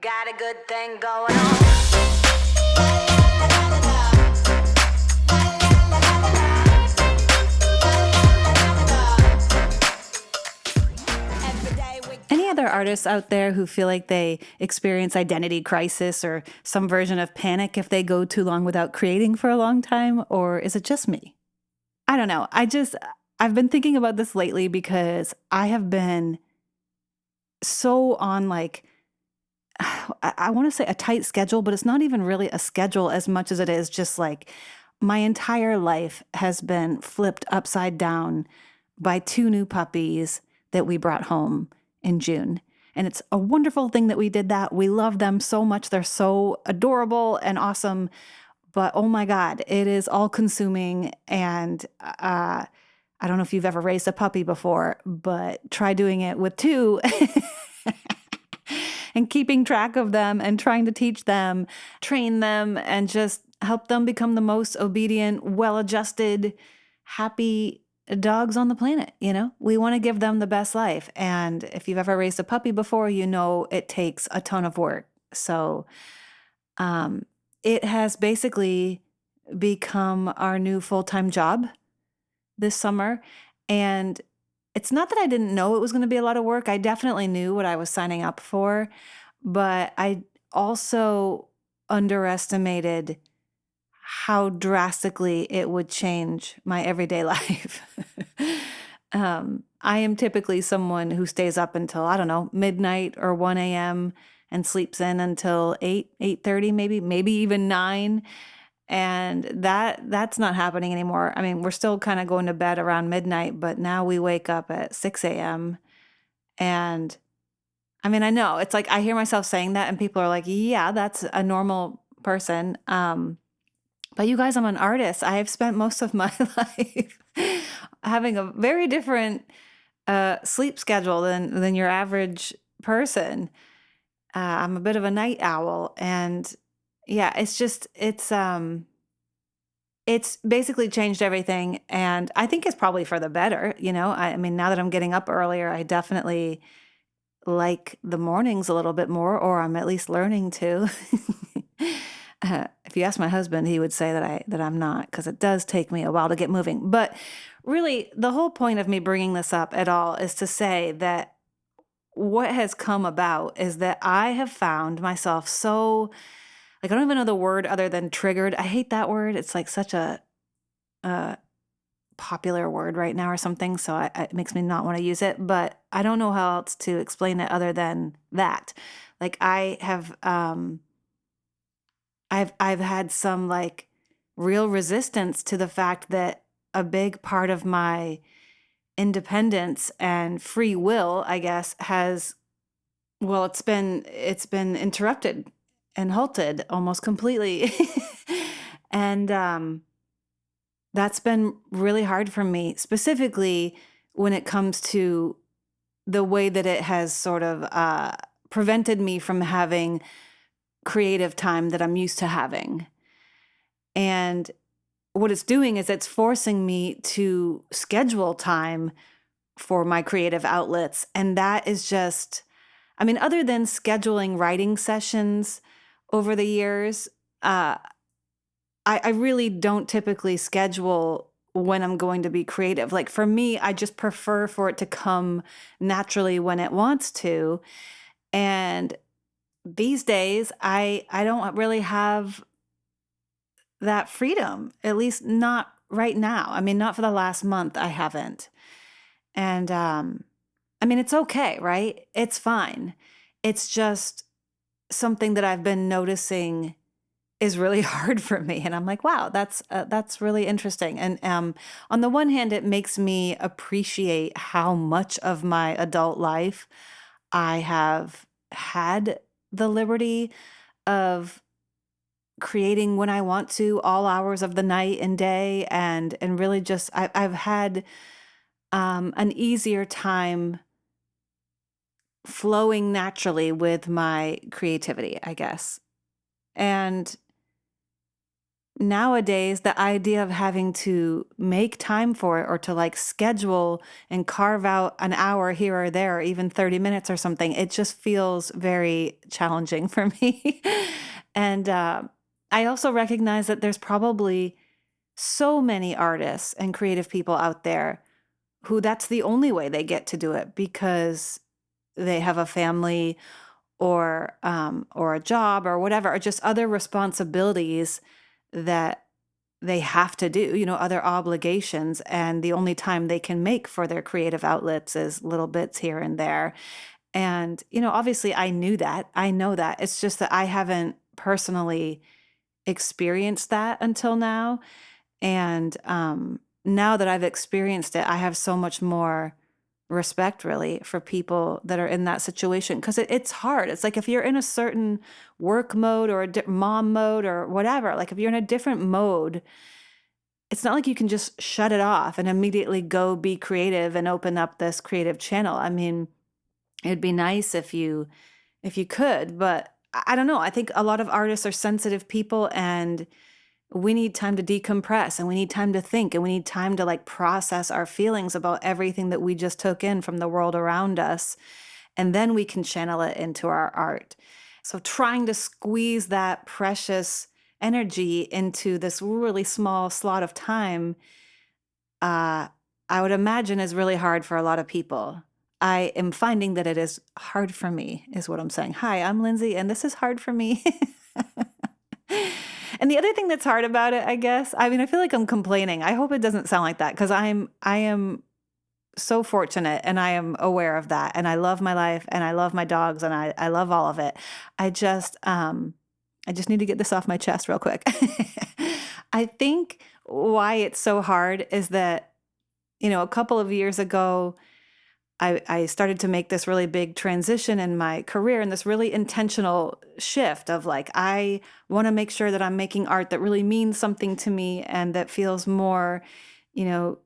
got a good thing going on. Any other artists out there who feel like they experience identity crisis or some version of panic if they go too long without creating for a long time? Or is it just me? I don't know. I've been thinking about this lately because I have been so on I want to say a tight schedule, but it's not even really a schedule as much as it is just like my entire life has been flipped upside down by 2 new puppies that we brought home in June. And it's a wonderful thing that we did that. We love them so much. They're so adorable and awesome. But oh my God, it is all consuming. And I don't know if you've ever raised a puppy before, but try doing it with 2 and keeping track of them and trying to teach them, train them, and just help them become the most obedient, well-adjusted, happy dogs on the planet. You know, we want to give them the best life. And if you've ever raised a puppy before, you know it takes a ton of work. So it has basically become our new full-time job this summer. And it's not that I didn't know it was going to be a lot of work. I definitely knew what I was signing up for, but I also underestimated how drastically it would change my everyday life. I am typically someone who stays up until, I don't know, midnight or 1 a.m. and sleeps in until 8:30, maybe even 9. And that's not happening anymore. I mean, we're still kind of going to bed around midnight, but now we wake up at 6 a.m. And I mean, I know it's like I hear myself saying that and people are like, yeah, that's a normal person. But you guys, I'm an artist. I have spent most of my life having a very different sleep schedule than your average person. I'm a bit of a night owl, and yeah, it's basically changed everything, and I think it's probably for the better. You know, I mean, now that I'm getting up earlier, I definitely like the mornings a little bit more, or I'm at least learning to. If you ask my husband, he would say that I'm not, because it does take me a while to get moving. But really, the whole point of me bringing this up at all is to say that what has come about is that I have found myself so, like, I don't even know the word other than triggered. I hate that word. It's like such a popular word right now or something, so it makes me not want to use it. But I don't know how else to explain it other than that. Like I have, I've had some like real resistance to the fact that a big part of my independence and free will, I guess, it's been interrupted and halted almost completely. And that's been really hard for me, specifically when it comes to the way that it has sort of prevented me from having creative time that I'm used to having. And what it's doing is it's forcing me to schedule time for my creative outlets. And that is just, I mean, other than scheduling writing sessions over the years, I really don't typically schedule when I'm going to be creative. Like for me, I just prefer for it to come naturally when it wants to. And these days, I don't really have that freedom, at least not right now. I mean, not for the last month, I haven't. And I mean, it's okay, right? It's fine. It's just something that I've been noticing is really hard for me. And I'm like, wow, that's really interesting. And on the one hand, it makes me appreciate how much of my adult life I have had the liberty of creating when I want to, all hours of the night and day, and really just I've had an easier time flowing naturally with my creativity, I guess. And nowadays, the idea of having to make time for it or to like schedule and carve out an hour here or there, or even 30 minutes or something, it just feels very challenging for me. And I also recognize that there's probably so many artists and creative people out there who that's the only way they get to do it because they have a family or a job or whatever, or just other responsibilities that they have to do, other obligations. And the only time they can make for their creative outlets is little bits here and there. And, obviously I knew that. I know that. It's just that I haven't personally experienced that until now. And now that I've experienced it, I have so much more respect really for people that are in that situation because it's hard. It's like if you're in a certain work mode or mom mode or whatever, like if you're in a different mode, it's not like you can just shut it off and immediately go be creative and open up this creative channel. I mean, it'd be nice if you could, but I don't know. I think a lot of artists are sensitive people and we need time to decompress and we need time to think and we need time to like process our feelings about everything that we just took in from the world around us. And then we can channel it into our art. So trying to squeeze that precious energy into this really small slot of time, uh, I would imagine is really hard for a lot of people. I am finding that it is hard for me, is what I'm saying. Hi, I'm Lindsay, and this is hard for me. And the other thing that's hard about it, I guess, I mean, I feel like I'm complaining. I hope it doesn't sound like that because I am so fortunate and I am aware of that. And I love my life and I love my dogs and I love all of it. I just need to get this off my chest real quick. I think why it's so hard is that, a couple of years ago, I started to make this really big transition in my career and this really intentional shift of like, I want to make sure that I'm making art that really means something to me and that feels more, you know,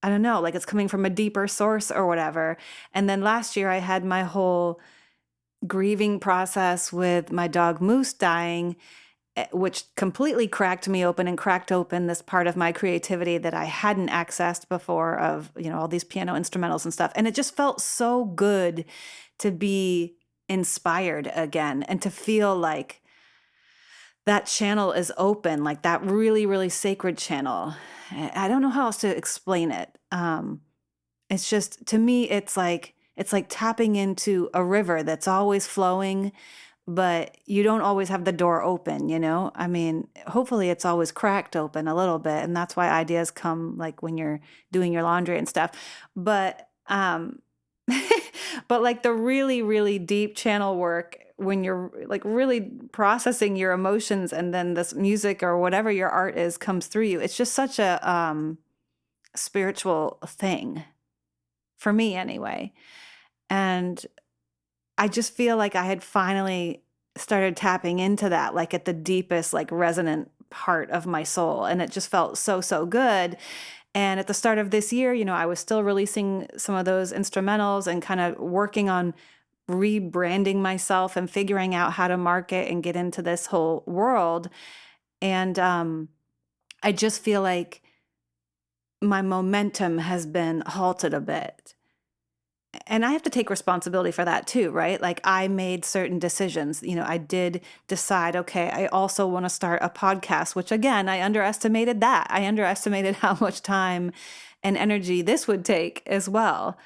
I don't know, like it's coming from a deeper source or whatever. And then last year I had my whole grieving process with my dog Moose dying, which completely cracked me open and cracked open this part of my creativity that I hadn't accessed before of, all these piano instrumentals and stuff. And it just felt so good to be inspired again and to feel like that channel is open, like that really, really sacred channel. I don't know how else to explain it. It's just, to me, it's like tapping into a river that's always flowing, but you don't always have the door open. I mean, hopefully it's always cracked open a little bit, and that's why ideas come like when you're doing your laundry and stuff. But but like the really, really deep channel work when you're like really processing your emotions and then this music or whatever your art is comes through you. It's just such a spiritual thing for me anyway. And I just feel like I had finally started tapping into that, like at the deepest, like resonant part of my soul. And it just felt so, so good. And at the start of this year, I was still releasing some of those instrumentals and kind of working on rebranding myself and figuring out how to market and get into this whole world. And I just feel like my momentum has been halted a bit. And I have to take responsibility for that too, right? Like I made certain decisions. I did decide, okay, I also want to start a podcast, which again, I underestimated that. I underestimated how much time and energy this would take as well.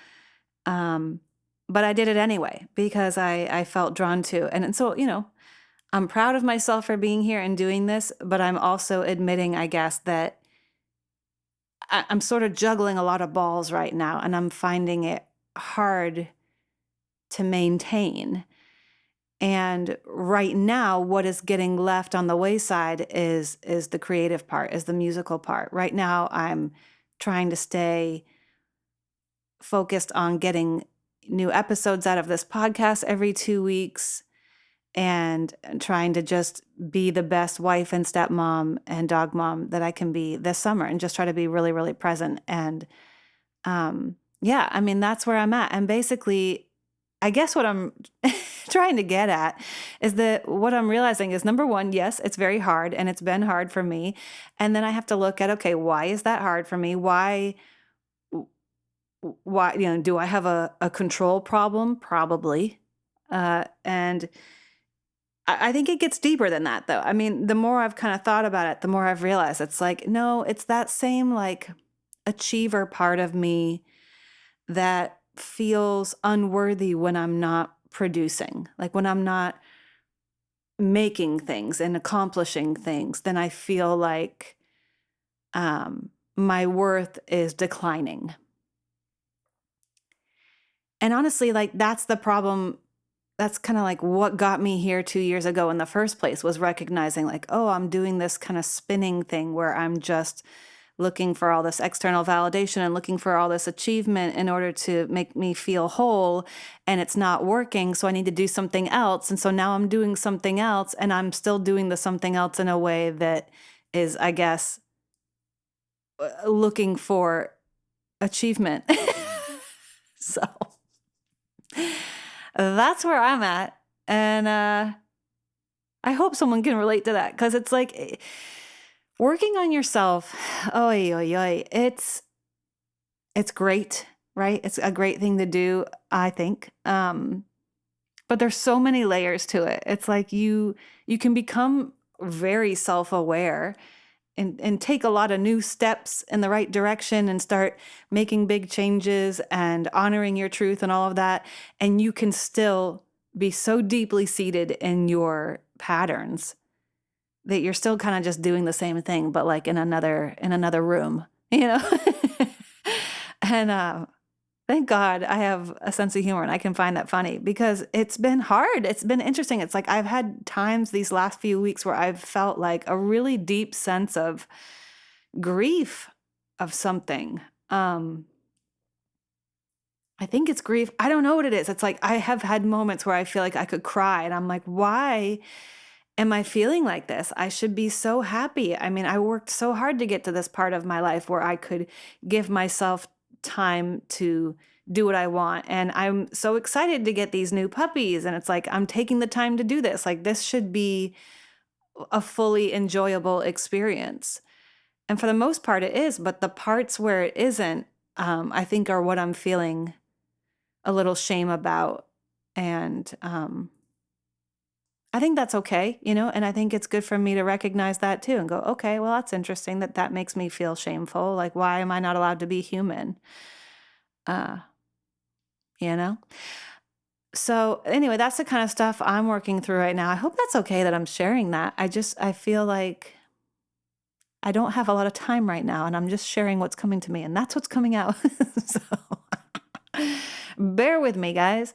But I did it anyway because I felt drawn to. And so, I'm proud of myself for being here and doing this, but I'm also admitting, I guess, that I'm sort of juggling a lot of balls right now and I'm finding it hard to maintain. And right now, what is getting left on the wayside is the creative part, is the musical part. Right now, I'm trying to stay focused on getting new episodes out of this podcast every 2 weeks and trying to just be the best wife and stepmom and dog mom that I can be this summer and just try to be really, really present. And yeah, I mean, that's where I'm at. And basically, I guess what I'm trying to get at is that what I'm realizing is, number one, yes, it's very hard and it's been hard for me. And then I have to look at, okay, why is that hard for me? Why, do I have a control problem? Probably. And I think it gets deeper than that, though. I mean, the more I've kind of thought about it, the more I've realized it's like, no, it's that same like achiever part of me that feels unworthy when I'm not producing. Like when I'm not making things and accomplishing things, then I feel like my worth is declining. And honestly, like that's the problem. That's kind of like what got me here 2 years ago in the first place, was recognizing like, oh, I'm doing this kind of spinning thing where I'm just looking for all this external validation and looking for all this achievement in order to make me feel whole, and it's not working. So I need to do something else. And so now I'm doing something else, and I'm still doing the something else in a way that is, I guess, looking for achievement. So that's where I'm at. And I hope someone can relate to that, because it's like working on yourself. It's great, right? It's a great thing to do, I think. But there's so many layers to it. It's like you can become very self-aware and take a lot of new steps in the right direction and start making big changes and honoring your truth and all of that. And you can still be so deeply seated in your patterns that you're still kind of just doing the same thing, but like in another room, And thank God I have a sense of humor and I can find that funny, because it's been hard. It's been interesting. It's like I've had times these last few weeks where I've felt like a really deep sense of grief of something. I think it's grief. I don't know what it is. It's like I have had moments where I feel like I could cry, and I'm like, why am I feeling like this? I should be so happy. I mean, I worked so hard to get to this part of my life where I could give myself time to do what I want. And I'm so excited to get these new puppies. And it's like, I'm taking the time to do this. Like, this should be a fully enjoyable experience. And for the most part, it is. But the parts where it isn't, I think are what I'm feeling a little shame about. And I think that's okay, and I think it's good for me to recognize that too and go, okay, well, that's interesting that makes me feel shameful. Like, why am I not allowed to be human? Uh, you know? So anyway, that's the kind of stuff I'm working through right now. I hope that's okay that I'm sharing that. I feel like I don't have a lot of time right now, and I'm just sharing what's coming to me, and that's what's coming out. So bear with me, guys.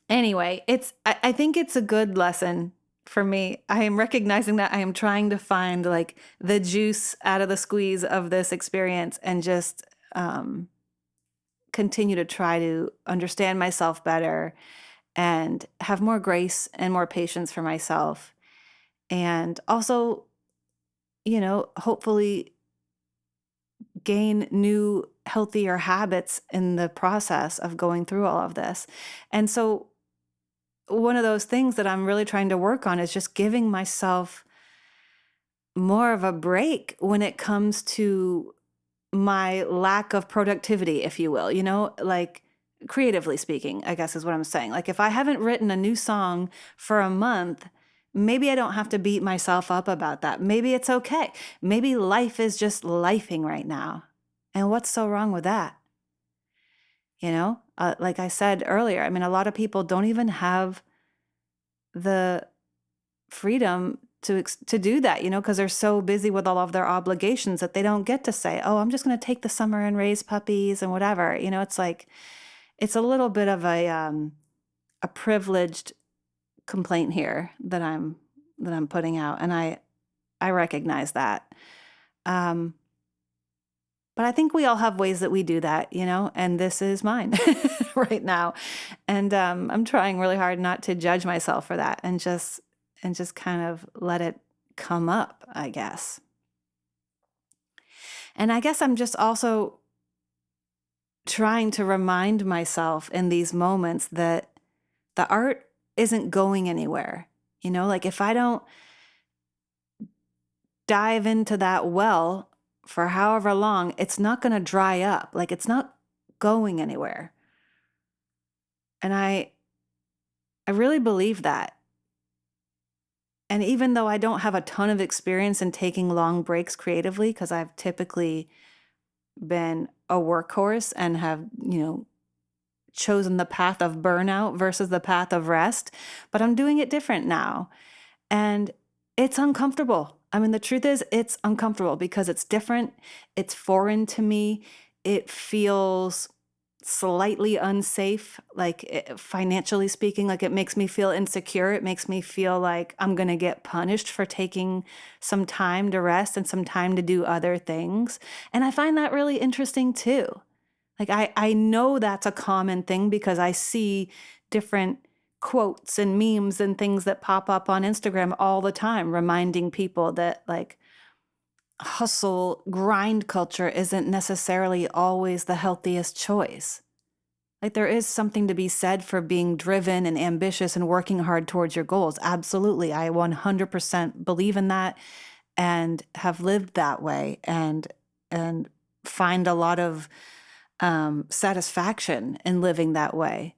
Anyway, I think it's a good lesson for me. I am recognizing that I am trying to find like the juice out of the squeeze of this experience, and just continue to try to understand myself better and have more grace and more patience for myself. And also, hopefully gain new healthier habits in the process of going through all of this. And so one of those things that I'm really trying to work on is just giving myself more of a break when it comes to my lack of productivity, if you will, like creatively speaking, I guess is what I'm saying. Like, if I haven't written a new song for a month, maybe I don't have to beat myself up about that. Maybe it's okay. Maybe life is just lifing right now. And what's so wrong with that? Like I said earlier, I mean, a lot of people don't even have the freedom to do that, because they're so busy with all of their obligations that they don't get to say, oh, I'm just going to take the summer and raise puppies and whatever. It's like, it's a little bit of a privileged complaint here that I'm putting out, and I recognize that. But I think we all have ways that we do that, and this is mine right now. And I'm trying really hard not to judge myself for that, and just kind of let it come up, I guess. And I guess I'm just also trying to remind myself in these moments that the art isn't going anywhere. Like if I don't dive into that well for however long, it's not going to dry up. Like it's not going anywhere. And I really believe that. And even though I don't have a ton of experience in taking long breaks creatively, because I've typically been a workhorse and have, chosen the path of burnout versus the path of rest, but I'm doing it different now. And it's uncomfortable. I mean, the truth is, it's uncomfortable because it's different. It's foreign to me. It feels slightly unsafe, like financially speaking, like it makes me feel insecure. It makes me feel like I'm going to get punished for taking some time to rest and some time to do other things. And I find that really interesting too. Like I know that's a common thing because I see different quotes and memes and things that pop up on Instagram all the time, reminding people that like hustle grind culture isn't necessarily always the healthiest choice. Like there is something to be said for being driven and ambitious and working hard towards your goals. Absolutely. I 100% believe in that and have lived that way and find a lot of satisfaction in living that way.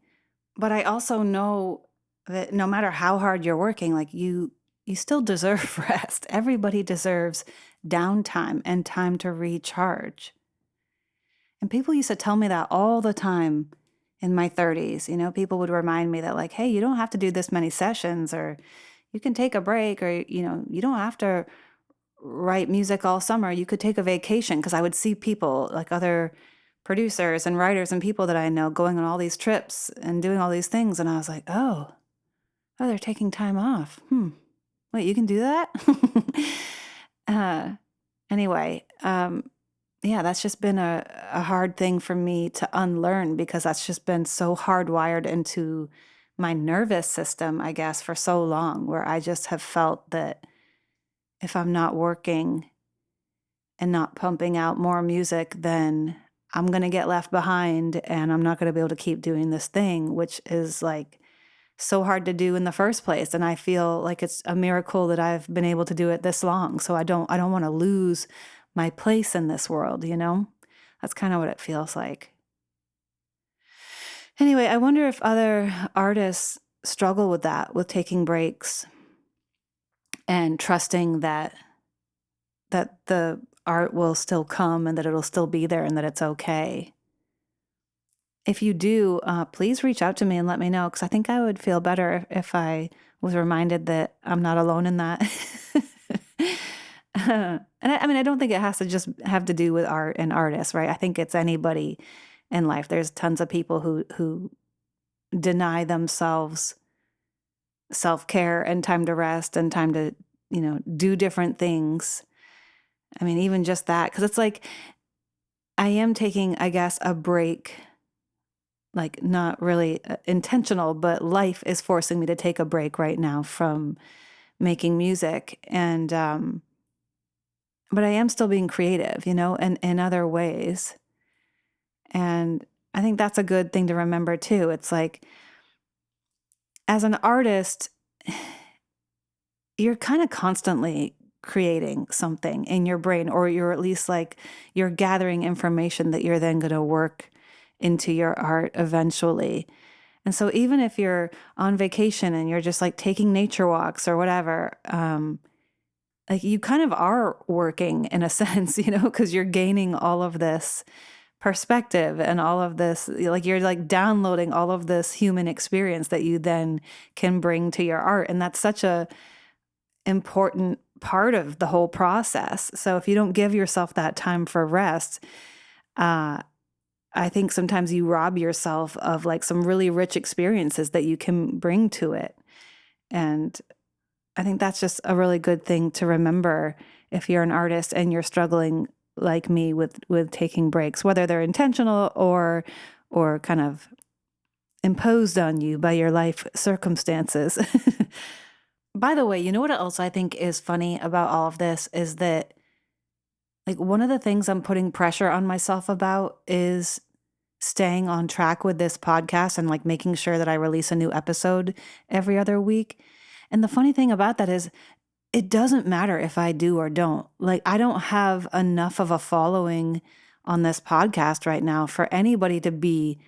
But I also know that no matter how hard you're working, like you still deserve rest. Everybody deserves downtime and time to recharge. And people used to tell me that all the time in my 30s. People would remind me that like, hey, you don't have to do this many sessions, or you can take a break, or, you don't have to write music all summer. You could take a vacation. Because I would see people like other producers and writers and people that I know going on all these trips and doing all these things. And I was like, oh, they're taking time off. Wait, you can do that? Anyway, yeah, that's just been a hard thing for me to unlearn because that's just been so hardwired into my nervous system, I guess, for so long, where I just have felt that if I'm not working and not pumping out more music, then I'm going to get left behind and I'm not going to be able to keep doing this thing, which is like so hard to do in the first place. And I feel like it's a miracle that I've been able to do it this long. So I don't want to lose my place in this world, That's kind of what it feels like. Anyway, I wonder if other artists struggle with that, with taking breaks and trusting that the art will still come and that it'll still be there and that it's okay. If you do, please reach out to me and let me know, because I think I would feel better if I was reminded that I'm not alone in that. And I don't think it has to just have to do with art and artists, right? I think it's anybody in life. There's tons of people who deny themselves self-care and time to rest and time to, do different things. I mean, even just that, because it's like I am taking, I guess, a break, like not really intentional, but life is forcing me to take a break right now from making music. And, but I am still being creative, and in other ways. And I think that's a good thing to remember too. It's like, as an artist, you're kind of constantly creating something in your brain, or you're at least like, you're gathering information that you're then going to work into your art eventually. And so even if you're on vacation and you're just like taking nature walks or whatever, like you kind of are working in a sense, because you're gaining all of this perspective and all of this, like you're like downloading all of this human experience that you then can bring to your art. And that's such a important part of the whole process. So if you don't give yourself that time for rest, I think sometimes you rob yourself of like some really rich experiences that you can bring to it. And I think that's just a really good thing to remember if you're an artist and you're struggling like me with taking breaks, whether they're intentional or kind of imposed on you by your life circumstances. By the way, you know what else I think is funny about all of this is that like one of the things I'm putting pressure on myself about is staying on track with this podcast and like making sure that I release a new episode every other week. And the funny thing about that is it doesn't matter if I do or don't. Like, I don't have enough of a following on this podcast right now for anybody to be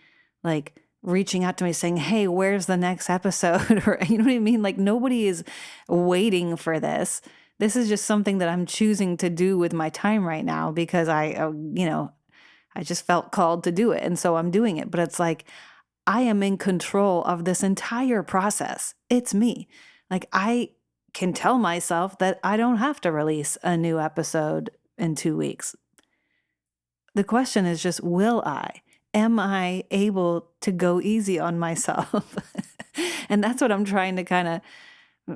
like reaching out to me saying, hey, where's the next episode? Or, you know what I mean? Like, nobody is waiting for this. This is just something that I'm choosing to do with my time right now because I just felt called to do it. And so I'm doing it. But it's like, I am in control of this entire process. It's me. Like, I can tell myself that I don't have to release a new episode in 2 weeks. The question is just, will I? Am I able to go easy on myself? And that's what I'm trying to kind of,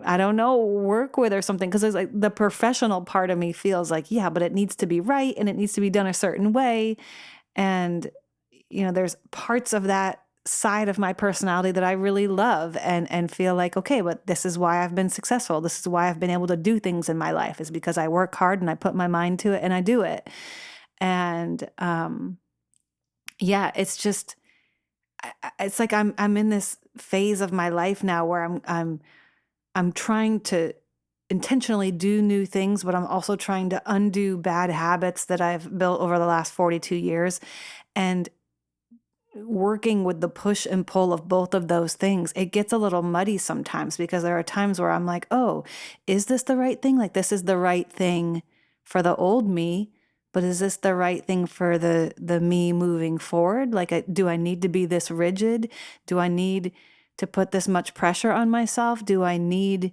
I don't know, work with or something. Because it's like the professional part of me feels like, yeah, but it needs to be right and it needs to be done a certain way. And, there's parts of that side of my personality that I really love and feel like, okay, but this is why I've been successful. This is why I've been able to do things in my life, is because I work hard and I put my mind to it and I do it. And yeah, it's just, it's like I'm in this phase of my life now where I'm trying to intentionally do new things, but I'm also trying to undo bad habits that I've built over the last 42 years. And working with the push and pull of both of those things, it gets a little muddy sometimes because there are times where I'm like, oh, is this the right thing? Like, this is the right thing for the old me, but is this the right thing for the me moving forward? Like, do I need to be this rigid? Do I need to put this much pressure on myself? Do I need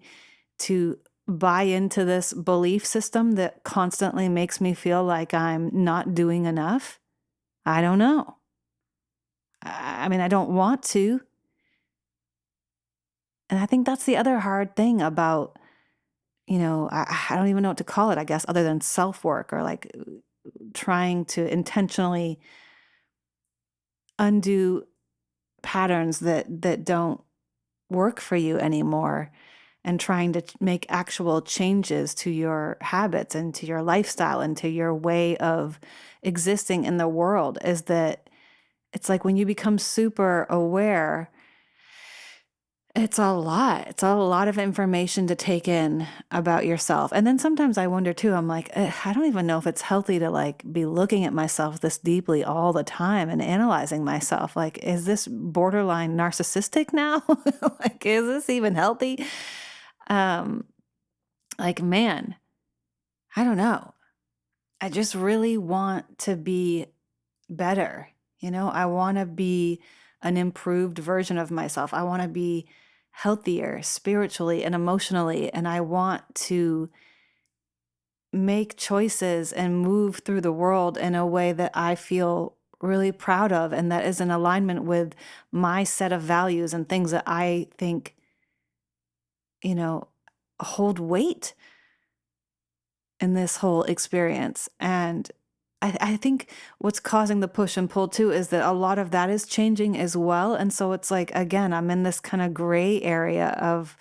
to buy into this belief system that constantly makes me feel like I'm not doing enough? I don't know. I mean, I don't want to. And I think that's the other hard thing about, I don't even know what to call it, I guess, other than self-work or like trying to intentionally undo patterns that don't work for you anymore, and trying to make actual changes to your habits and to your lifestyle and to your way of existing in the world, is that it's like when you become super aware, it's a lot. It's a lot of information to take in about yourself. And then sometimes I wonder too, I'm like, I don't even know if it's healthy to like be looking at myself this deeply all the time and analyzing myself. Like, is this borderline narcissistic now? Like, is this even healthy? Like, man, I don't know. I just really want to be better. I want to be an improved version of myself. I want to be healthier spiritually and emotionally. And I want to make choices and move through the world in a way that I feel really proud of and that is in alignment with my set of values and things that I think, hold weight in this whole experience. And I think what's causing the push and pull too is that a lot of that is changing as well. And so it's like, again, I'm in this kind of gray area of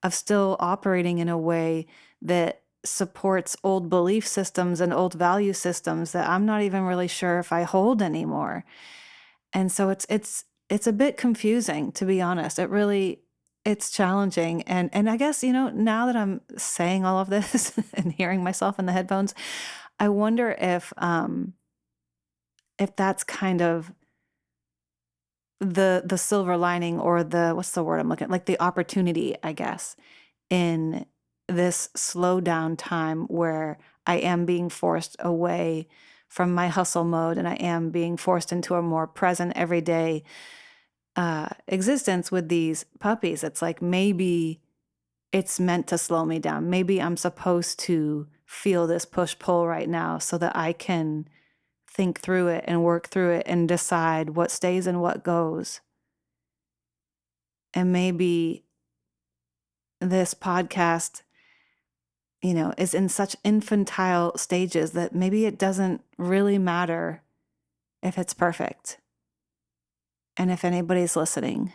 still operating in a way that supports old belief systems and old value systems that I'm not even really sure if I hold anymore. And so it's a bit confusing, to be honest. It's challenging. And I guess, now that I'm saying all of this and hearing myself in the headphones, I wonder if that's kind of the silver lining, or what's the word I'm looking at? Like the opportunity, I guess, in this slow down time where I am being forced away from my hustle mode and I am being forced into a more present everyday existence with these puppies. It's like, maybe it's meant to slow me down. Maybe I'm supposed to feel this push-pull right now so that I can think through it and work through it and decide what stays and what goes. And maybe this podcast, is in such infantile stages that maybe it doesn't really matter if it's perfect. And if anybody's listening,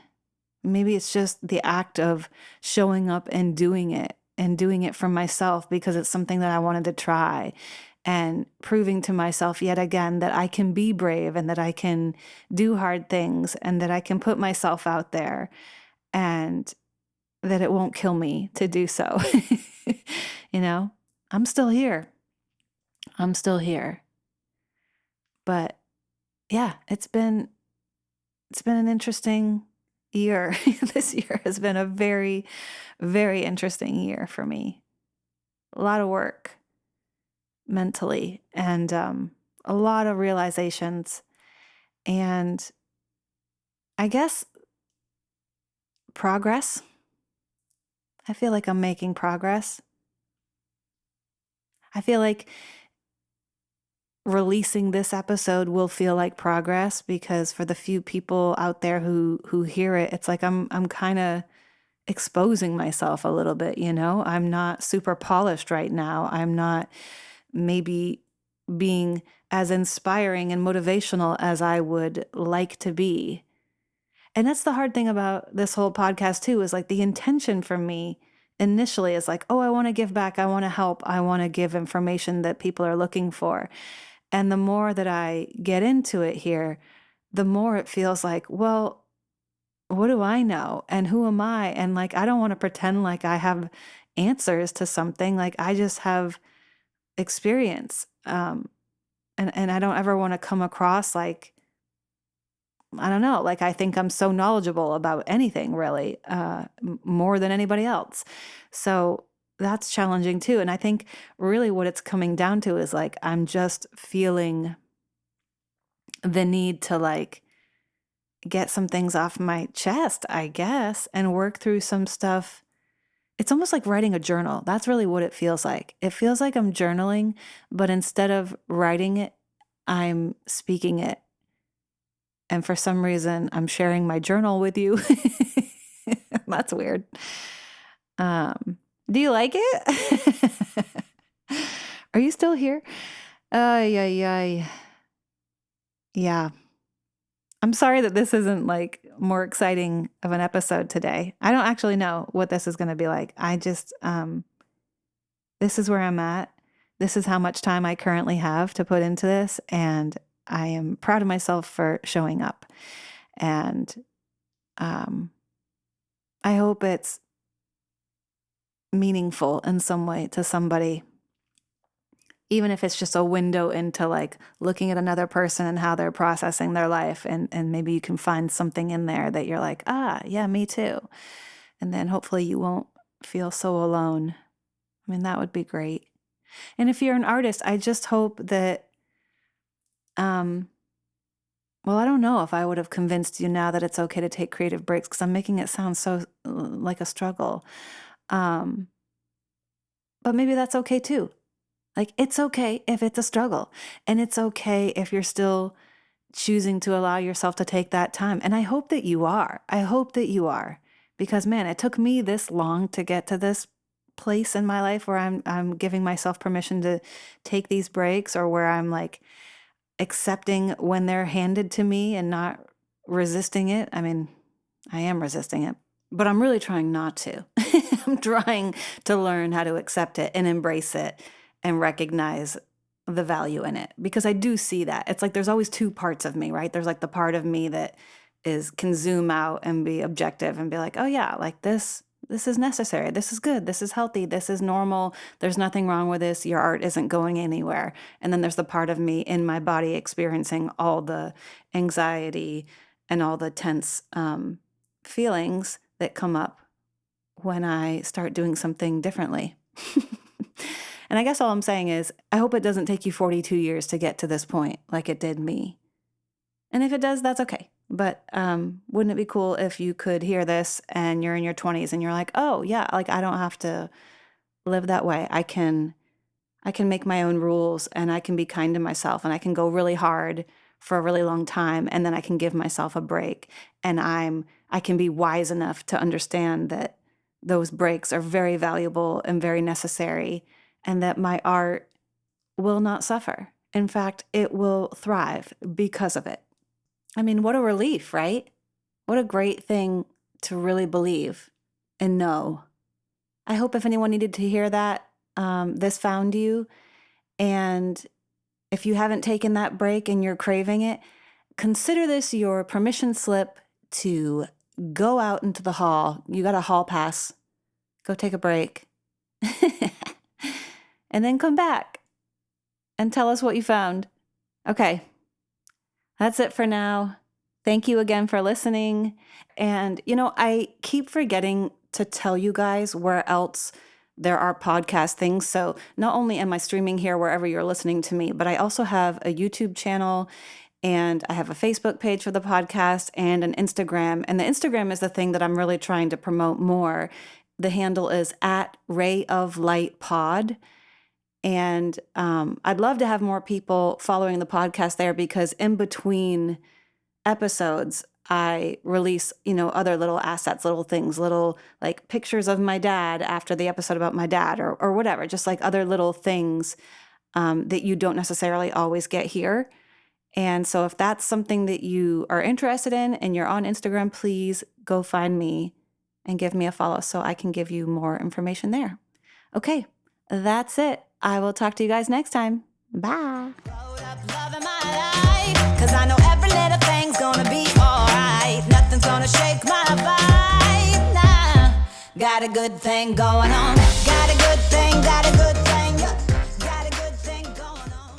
maybe it's just the act of showing up and doing it for myself because it's something that I wanted to try. and proving to myself yet again that I can be brave and that I can do hard things and that I can put myself out there and that it won't kill me to do so. You know, I'm still here. I'm still here. But yeah, it's been an interesting year. This year has been a very, very interesting year for me. A lot of work mentally and a lot of realizations. And I guess progress. I feel like I'm making progress. I feel like releasing this episode will feel like progress because for the few people out there who hear it, it's like I'm kind of exposing myself a little bit, you know? I'm not super polished right now. I'm not maybe being as inspiring and motivational as I would like to be. And that's the hard thing about this whole podcast too, is like the intention for me initially is like, oh, I want to give back. I want to help. I want to give information that people are looking for. And the more that I get into it here, the more it feels like, well, what do I know? And who am I? And like, I don't want to pretend like I have answers to something. Like I just have experience. And I don't ever want to come across like, I don't know, like I think I'm so knowledgeable about anything really, more than anybody else. So that's challenging too. And I think really what it's coming down to is like, I'm just feeling the need to like get some things off my chest, I guess, and work through some stuff. It's almost like writing a journal. That's really what it feels like. It feels like I'm journaling, but instead of writing it, I'm speaking it. And for some reason, I'm sharing my journal with you. That's weird. Do you like it? Are you still here? Ay, ay, ay. Yeah. I'm sorry that this isn't like more exciting of an episode today. I don't actually know what this is going to be like. I just, this is where I'm at. This is how much time I currently have to put into this. And I am proud of myself for showing up. And I hope it's meaningful in some way to somebody, even if it's just a window into like looking at another person and how they're processing their life. And maybe you can find something in there that you're like, ah, yeah, me too. And then hopefully you won't feel so alone. I mean, that would be great. And if you're an artist, I just hope that, well, I don't know if I would have convinced you now that it's okay to take creative breaks because I'm making it sound so like a struggle. But maybe that's okay too. Like, it's okay if it's a struggle. And it's okay if you're still choosing to allow yourself to take that time. And I hope that you are. I hope that you are. Because, man, it took me this long to get to this place in my life where I'm giving myself permission to take these breaks, or where I'm like accepting when they're handed to me and not resisting it. I mean, I am resisting it, but I'm really trying not to. I'm trying to learn how to accept it and embrace it and recognize the value in it, because I do see that. It's like there's always two parts of me, right? There's like the part of me that can zoom out and be objective and be like, oh yeah, like this is necessary. This is good. This is healthy. This is normal. There's nothing wrong with this. Your art isn't going anywhere. And then there's the part of me in my body experiencing all the anxiety and all the tense feelings that come up when I start doing something differently. And I guess all I'm saying is, I hope it doesn't take you 42 years to get to this point like it did me. And if it does, that's okay. But wouldn't it be cool if you could hear this and you're in your 20s and you're like, oh yeah, like I don't have to live that way. I can make my own rules, and I can be kind to myself, and I can go really hard for a really long time, and then I can give myself a break. And I can be wise enough to understand that those breaks are very valuable and very necessary, and that my art will not suffer. In fact, it will thrive because of it. I mean, what a relief, right? What a great thing to really believe and know. I hope if anyone needed to hear that, this found you. And if you haven't taken that break and you're craving it, consider this your permission slip to go out into the hall. You got a hall pass. Go take a break. And then come back and tell us what you found. Okay, that's it for now. Thank you again for listening. And, I keep forgetting to tell you guys where else there are podcast things. So not only am I streaming here wherever you're listening to me, but I also have a YouTube channel and I have a Facebook page for the podcast and an Instagram. And the Instagram is the thing that I'm really trying to promote more. The handle is @RayofLightPod. And I'd love to have more people following the podcast there because in between episodes, I release, other little assets, little things, little like pictures of my dad after the episode about my dad or whatever, just like other little things that you don't necessarily always get here. And so if that's something that you are interested in and you're on Instagram, please go find me and give me a follow so I can give you more information there. Okay, that's it. I will talk to you guys next time. Bye. Cause I know every little thing's gonna be alright. Nothing's gonna shake my vibe. Nah, got a good thing going on. Got a good thing, got a good thing. Got a good thing going on.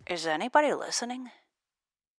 Is anybody listening?